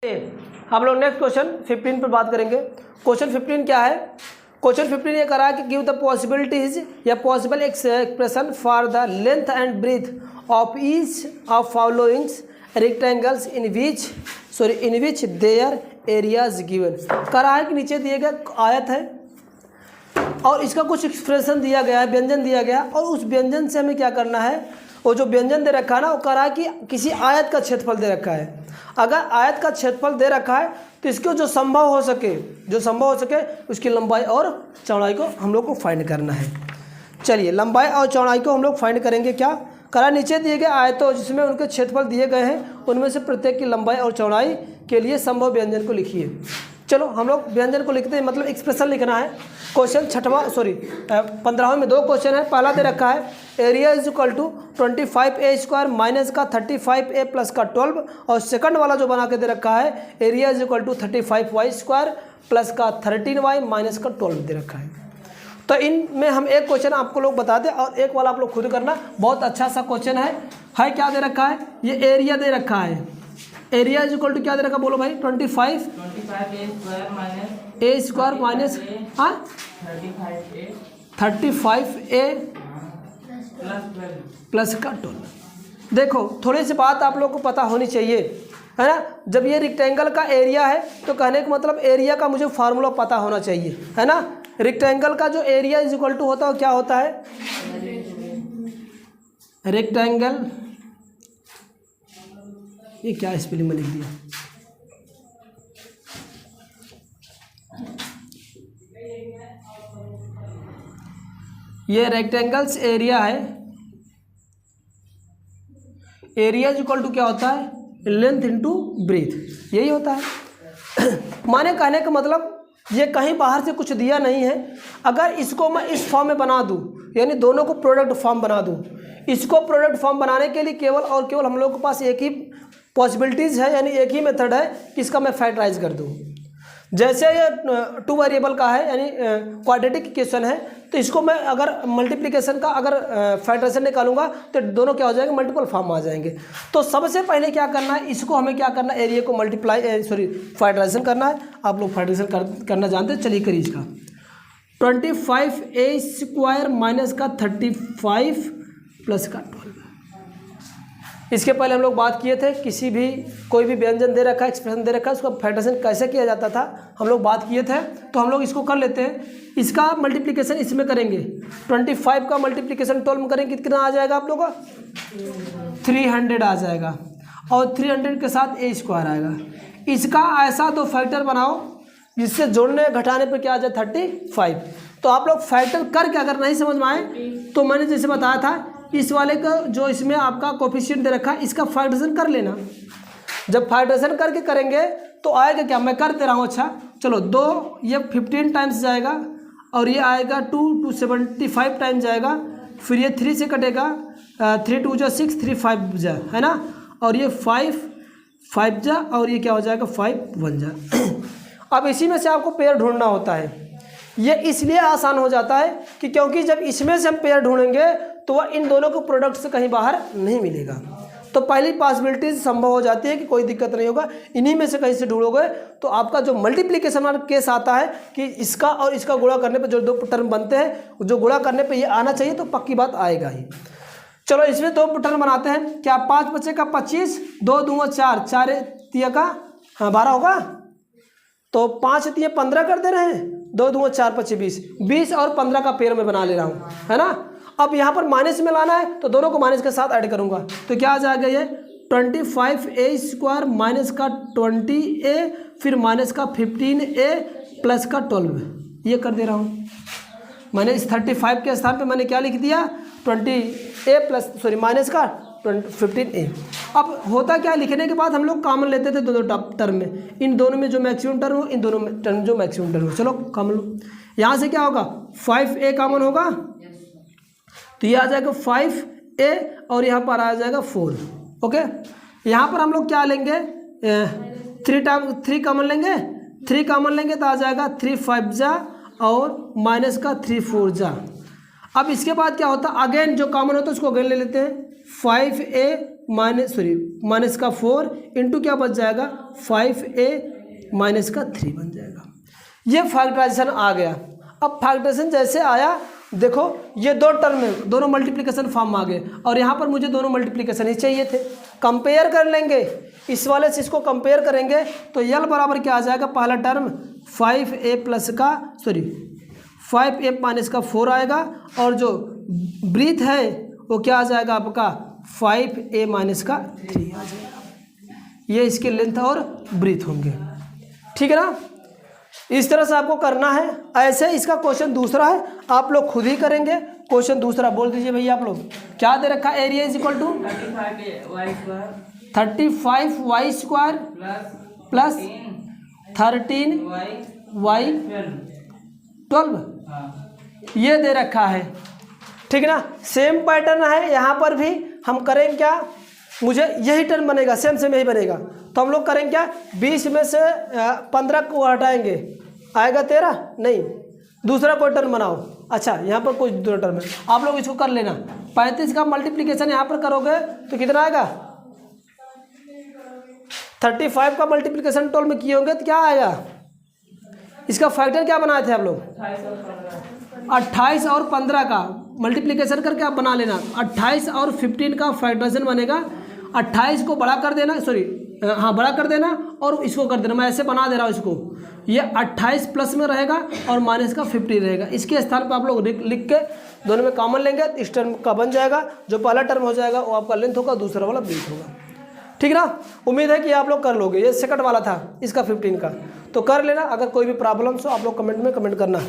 हम लोग next question 15 पर बात करेंगे। क्वेश्चन 15 क्या है? क्वेश्चन 15 ये करा कि गिव द पॉसिबिलिटीज या possible expression for the length and breadth of each of followings rectangles in which their areas given. करा है कि नीचे दिए गए आयत है और इसका कुछ एक्सप्रेशन दिया गया है, व्यंजन दिया गया, और उस व्यंजन से हमें क्या करना है, वो जो व्यंजन दे रखा है ना, वो करा है कि किसी आयत का क्षेत्रफल दे रखा है। अगर आयत का क्षेत्रफल दे रखा है तो इसको जो संभव हो सके उसकी लंबाई और चौड़ाई को हम लोग को फाइंड करना है। चलिए लंबाई और चौड़ाई को हम लोग फाइंड करेंगे। क्या करा, नीचे दिए गए आयतों जिसमें उनके क्षेत्रफल दिए गए हैं उनमें से प्रत्येक की लंबाई और चौड़ाई के लिए संभव व्यंजन को लिखिए। चलो हम लोग व्यंजन को लिखते हैं, मतलब एक्सप्रेशन लिखना है। क्वेश्चन 15वें में दो क्वेश्चन है। पहला दे रखा है area is equal to 25a² minus का 35a प्लस का 12, और सेकंड वाला जो बना के दे रखा है area is equal to 35y² plus का 13y माइनस का 12 दे रखा है। तो इनमें हम एक क्वेश्चन आपको लोग बता दें और एक वाला आप लोग खुद करना। बहुत अच्छा सा क्वेश्चन है। क्या दे रखा है, ये एरिया दे रखा है। एरिया इज इक्वल टू क्या दे रखा, बोलो भाई, 25a² माइनस 35a प्लस का 12। देखो थोड़ी सी बात आप लोग को पता होनी चाहिए, है ना। जब ये रेक्टेंगल का एरिया है तो कहने का मतलब एरिया का मुझे फार्मूला पता होना चाहिए, है ना। रेक्टेंगल का जो एरिया इज इक्वल टू होता है क्या होता है, रेक्टेंगल, ये क्या स्पेलिंग में लिख दिया, ये रेक्टेंगल्स एरिया है। एरिया इज इक्वल टू क्या होता है, लेंथ इनटू ब्रीथ, यही होता है। माने कहने का मतलब ये कहीं बाहर से कुछ दिया नहीं है। अगर इसको मैं इस फॉर्म में बना दूं, यानी दोनों को प्रोडक्ट फॉर्म बना दूं, इसको प्रोडक्ट फॉर्म बनाने के लिए केवल और केवल हम लोग के पास एक ही पॉसिबिलिटीज़ है, यानी एक ही मेथड है कि इसका मैं फैक्टराइज कर दूं। जैसे ये 2 वेरिएबल का है, यानी क्वाड्रेटिक इक्वेशन है, तो इसको मैं अगर मल्टीप्लिकेशन का अगर फैक्टराइजेशन निकालूंगा तो दोनों क्या हो जाएंगे, मल्टीपल फॉर्म आ जाएंगे। तो सबसे पहले क्या करना है, इसको हमें क्या करना है, एरिया को फैक्टराइजेशन करना है। आप लोग फैक्टराइजेशन करना जानते हैं, चलिए करिए इसका। 25a² माइनस का 35 प्लस का 12। इसके पहले हम लोग बात किए थे, कोई भी व्यंजन दे रखा है, एक्सप्रेशन दे रखा है, उसका फैक्टराइजेशन कैसे किया जाता था हम लोग बात किए थे। तो हम लोग इसको कर लेते हैं। इसका मल्टीप्लिकेशन इसमें करेंगे, 25 का मल्टीप्लिकेशन 12 में करेंगे, कितना आ जाएगा आप लोगों का, 300 आ जाएगा, और 300 के साथ a² आएगा। इसका ऐसा दो फैक्टर बनाओ जिससे जोड़ने घटाने पर क्या आ जाए, 35। तो आप लोग फैक्टर करके अगर नहीं समझ में आए तो मैंने जैसे बताया था, इस वाले का जो इसमें आपका कोफिशिएंट दे रखा है इसका फैक्टराइजेशन कर लेना। जब फैक्टराइजेशन करके करेंगे तो आएगा क्या, मैं कर दे रहा हूँ। अच्छा चलो, 2 ये 15 टाइम्स जाएगा, और ये आएगा 2 75 टाइम्स जाएगा, फिर ये 3 से कटेगा, 3 2 जा 6, 3 5 जा, है ना, और ये 5 जा, और ये क्या हो जाएगा, 5 1 जा। अब इसी में से आपको पेयर ढूंढना होता है। ये इसलिए आसान हो जाता है कि क्योंकि जब इसमें से हम पेयर ढूंढेंगे तो वह इन दोनों को प्रोडक्ट से कहीं बाहर नहीं मिलेगा। तो पहली पॉसिबिलिटीज संभव हो जाती है कि कोई दिक्कत नहीं होगा, इन्हीं में से कहीं से ढूंढोगे तो आपका जो मल्टीप्लिकेशन वाला केस आता है कि इसका और इसका गुणा करने पे जो 2 टर्म बनते हैं, जो गुणा करने पे ये आना चाहिए, तो पक्की बात आएगा ही। चलो इसमें 2 टर्म बनाते हैं। क्या 5 बचे का 25, 2 दूँ 4, 4 तिया का 12 होगा, तो 5 तिया 15 कर दे रहे हैं, 2 दूँ 4 25, 20 और 15 का पेयर में बना ले रहा हूँ, है ना। अब यहाँ पर माइनस में लाना है तो दोनों को माइनस के साथ ऐड करूँगा, तो क्या आ जाएगा, ये 25a² माइनस का 20a, फिर माइनस का 15a प्लस का 12, ये कर दे रहा हूँ। मैंने इस 35 के स्थान पे मैंने क्या लिख दिया, 20a प्लस माइनस का 15a। अब होता क्या, लिखने के बाद हम लोग कॉमन लेते थे दोनों टर्म में, इन दोनों में जो मैक्सिमम टर्म हो, इन दोनों में टर्म जो मैक्सिमम टर्म हो। चलो कॉमन लो, यहाँ से क्या होगा, 5a कॉमन होगा, तो ये आ जाएगा 5a, और यहाँ पर आ जाएगा 4। ओके, यहाँ पर हम लोग क्या लेंगे, 3 कॉमन लेंगे, 3 कॉमन लेंगे तो आ जाएगा 3 5 जा, और माइनस का 3 4 जा। अब इसके बाद क्या होता है, अगेन जो कॉमन होता है उसको अगेन ले लेते हैं, 5a माइनस का 4 इंटू क्या बच जाएगा 5a माइनस का 3 बन जाएगा। ये फैक्टराइजेशन आ गया। अब फैक्टराइजेशन जैसे आया देखो ये दो टर्म में दोनों मल्टीप्लिकेशन फॉर्म आ गए और यहाँ पर मुझे दोनों मल्टीप्लिकेशन ही चाहिए थे। कंपेयर कर लेंगे, इस वाले से इसको कंपेयर करेंगे तो यल बराबर क्या आ जाएगा, पहला टर्म 5a प्लस का 5a माइनस का 4 आएगा और जो ब्रीथ है वो क्या आ जाएगा आपका 5a माइनस का 3 आ जाएगा। ये इसके लेंथ और ब्रीथ होंगे, ठीक है ना। इस तरह से आपको करना है। ऐसे इसका क्वेश्चन दूसरा है, आप लोग खुद ही करेंगे। क्वेश्चन दूसरा बोल दीजिए भैया आप लोग, क्या दे रखा है, area is equal to 35y square plus 13y 12 ये दे रखा है, ठीक है ना। सेम पैटर्न है यहाँ पर भी, हम करेंगे क्या, मुझे यही टर्म बनेगा, सेम यही बनेगा। तो हम लोग करेंगे क्या, 20 में से 15 को हटाएंगे, आएगा 13, नहीं दूसरा कोई टर्म बनाओ। अच्छा यहाँ पर कोई दूसरा टर्म है, आप लोग इसको कर लेना। 35 का मल्टीप्लिकेशन यहाँ पर करोगे तो कितना आएगा, 35 का मल्टीप्लिकेशन 12 में किए होंगे तो क्या आएगा, इसका फैक्टर क्या बनाए थे आप लोग, 28 और 15 का मल्टीप्लिकेशन करके आप बना लेना। 28 और 15 का फैक्टराइजेशन बनेगा, 28 को बड़ा कर देना, बड़ा कर देना और इसको कर देना। मैं ऐसे बना दे रहा हूँ इसको, ये 28 प्लस में रहेगा और माइनस का 50 रहेगा। इसके स्थान पर आप लोग लिख के दोनों में कॉमन लेंगे, इस टर्म का बन जाएगा। जो पहला टर्म हो जाएगा वो आपका लेंथ होगा, दूसरा वाला ब्रीथ होगा, ठीक ना। उम्मीद है कि आप लोग कर लोगे। ये सेकंड वाला था इसका 15 का, तो कर लेना। अगर कोई भी प्रॉब्लम्स हो आप लोग कमेंट में कमेंट करना।